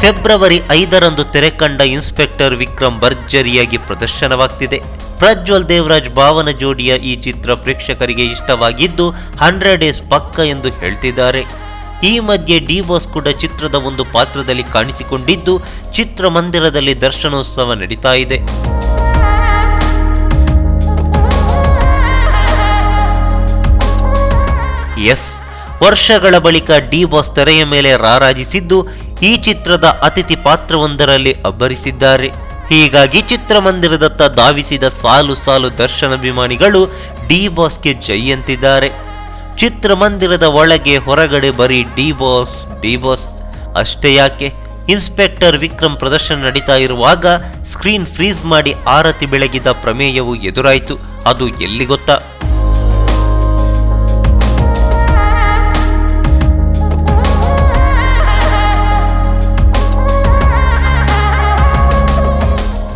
February 5ರಂದು ತೆರೆಕಂಡ inspector Vikram ಭರ್ಜರಿಯಾಗಿ ಪ್ರದರ್ಶನವಾಗ್ತಿದೆ. ಪ್ರಜ್ವಲ್ ದೇವರಾಜ್ ಭಾವನ ಜೋಡಿಯ ಈ ಚಿತ್ರ ಪ್ರೇಕ್ಷಕರಿಗೆ ಇಷ್ಟವಾಗಿದ್ದು 100 ಡೇಸ್ ಪಕ್ಕ ಎಂದು ಹೇಳ್ತಿದ್ದಾರೆ. ಈ ಮಧ್ಯೆ ಡಿ ಬಾಸ್ ಕೂಡ ಚಿತ್ರದ ಒಂದು ಪಾತ್ರದಲ್ಲಿ ಕಾಣಿಸಿಕೊಂಡಿದ್ದು ಚಿತ್ರಮಂದಿರದಲ್ಲಿ ದರ್ಶನೋತ್ಸವ ನಡೀತಾ ಇದೆ. ವರ್ಷಗಳ ಬಳಿಕ ಡಿ ಬಾಸ್ ತೆರೆಯ ಮೇಲೆ ರಾರಾಜಿಸಿದ್ದು ಈ ಚಿತ್ರದ ಅತಿಥಿ ಪಾತ್ರವೊಂದರಲ್ಲಿ ಅಬ್ಬರಿಸಿದ್ದಾರೆ. ಹೀಗಾಗಿ ಚಿತ್ರಮಂದಿರದತ್ತ ಧಾವಿಸಿದ ಸಾಲು ಸಾಲು ದರ್ಶನಾಭಿಮಾನಿಗಳು ಡಿ ಬಾಸ್ಗೆ ಜೈ ಅಂತಿದ್ದಾರೆ. ಚಿತ್ರಮಂದಿರದ ಒಳಗೆ ಹೊರಗಡೆ ಬರೀ ಡಿ ಬಾಸ್ ಅಷ್ಟೇ ಯಾಕೆ, ಇನ್ಸ್ಪೆಕ್ಟರ್ ವಿಕ್ರಮ್ ಪ್ರದರ್ಶನ ನಡೀತಾ ಇರುವಾಗ ಸ್ಕ್ರೀನ್ ಫ್ರೀಸ್ ಮಾಡಿ ಆರತಿ ಬೆಳಗಿದ ಪ್ರಮೇಯವು ಎದುರಾಯಿತು. ಅದು ಎಲ್ಲಿ ಗೊತ್ತಾ?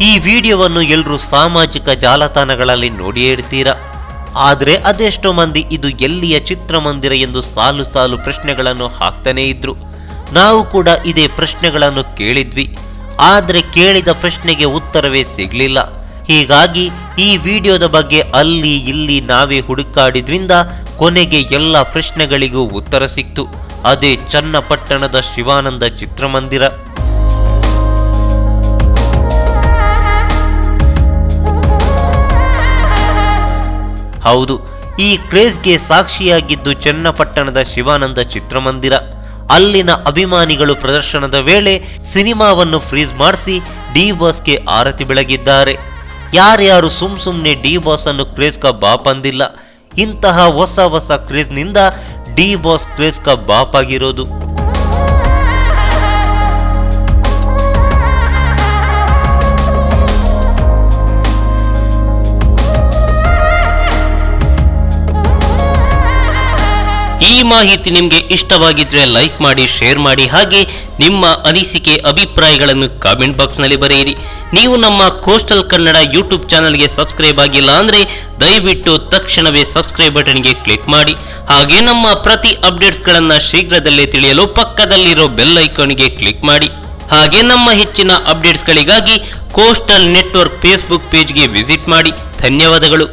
ಈ ವಿಡಿಯೋವನ್ನು ಎಲ್ಲರೂ ಸಾಮಾಜಿಕ ಜಾಲತಾಣಗಳಲ್ಲಿ ನೋಡಿಯೇ ಇರ್ತೀರಾ. ಆದರೆ ಅದೆಷ್ಟೋ ಮಂದಿ ಇದು ಎಲ್ಲಿಯ ಚಿತ್ರಮಂದಿರ ಎಂದು ಸಾಲು ಸಾಲು ಪ್ರಶ್ನೆಗಳನ್ನು ಹಾಕ್ತಾನೇ ಇದ್ರು. ನಾವು ಕೂಡ ಇದೇ ಪ್ರಶ್ನೆಗಳನ್ನು ಕೇಳಿದ್ವಿ. ಆದರೆ ಕೇಳಿದ ಪ್ರಶ್ನೆಗೆ ಉತ್ತರವೇ ಸಿಗಲಿಲ್ಲ. ಹೀಗಾಗಿ ಈ ವಿಡಿಯೋದ ಬಗ್ಗೆ ಅಲ್ಲಿ ಇಲ್ಲಿ ನಾವೇ ಹುಡುಕಾಡಿದ್ರಿಂದ ಕೊನೆಗೆ ಎಲ್ಲ ಪ್ರಶ್ನೆಗಳಿಗೂ ಉತ್ತರ ಸಿಕ್ತು. ಅದೇ ಚನ್ನಪಟ್ಟಣದ ಶಿವಾನಂದ ಚಿತ್ರಮಂದಿರ. ಹೌದು, ಈ ಕ್ರೇಜ್ಗೆ ಸಾಕ್ಷಿಯಾಗಿದ್ದು ಚನ್ನಪಟ್ಟಣದ ಶಿವಾನಂದ ಚಿತ್ರಮಂದಿರ. ಅಲ್ಲಿನ ಅಭಿಮಾನಿಗಳು ಪ್ರದರ್ಶನದ ವೇಳೆ ಸಿನಿಮಾವನ್ನು ಫ್ರೀಸ್ ಮಾಡಿಸಿ ಡಿ ಬಾಸ್ಗೆ ಆರತಿ ಬೆಳಗಿದ್ದಾರೆ. ಯಾರ್ಯಾರು ಸುಮ್ನೆ ಡಿ ಬಾಸ್ ಅನ್ನು ಕ್ರೇಜ್ ಕಾ ಬಾಪ್ ಅಂದಿಲ್ಲ. ಇಂತಹ ಹೊಸ ಕ್ರೇಜ್ನಿಂದ ಡಿ ಬಾಸ್ ಕ್ರೇಜ್ ಕಾ ಬಾಪ್ ಆಗಿರೋದು. ಈ ಮಾಹಿತಿ ನಿಮಗೆ ಇಷ್ಟವಾಗಿದ್ರೆ ಲೈಕ್ ಮಾಡಿ, ಶೇರ್ ಮಾಡಿ, ಹಾಗೆ ನಿಮ್ಮ ಅನಿಸಿಕೆ ಅಭಿಪ್ರಾಯಗಳನ್ನು ಕಾಮೆಂಟ್ ಬಾಕ್ಸ್ನಲ್ಲಿ ಬರೆಯಿರಿ. ನೀವು ನಮ್ಮ ಕೋಸ್ಟಲ್ ಕನ್ನಡ ಯೂಟ್ಯೂಬ್ ಚಾನಲ್ಗೆ ಸಬ್ಸ್ಕ್ರೈಬ್ ಆಗಿಲ್ಲ ಅಂದರೆ ದಯವಿಟ್ಟು ತಕ್ಷಣವೇ ಸಬ್ಸ್ಕ್ರೈಬ್ ಬಟನ್ಗೆ ಕ್ಲಿಕ್ ಮಾಡಿ. ಹಾಗೆ ನಮ್ಮ ಪ್ರತಿ ಅಪ್ಡೇಟ್ಸ್ಗಳನ್ನು ಶೀಘ್ರದಲ್ಲೇ ತಿಳಿಯಲು ಪಕ್ಕದಲ್ಲಿರೋ ಬೆಲ್ ಐಕಾನ್ಗೆ ಕ್ಲಿಕ್ ಮಾಡಿ. ಹಾಗೆ ನಮ್ಮ ಹೆಚ್ಚಿನ ಅಪ್ಡೇಟ್ಸ್ಗಳಿಗಾಗಿ ಕೋಸ್ಟಲ್ ನೆಟ್ವರ್ಕ್ ಫೇಸ್ಬುಕ್ ಪೇಜ್ಗೆ ವಿಸಿಟ್ ಮಾಡಿ. ಧನ್ಯವಾದಗಳು.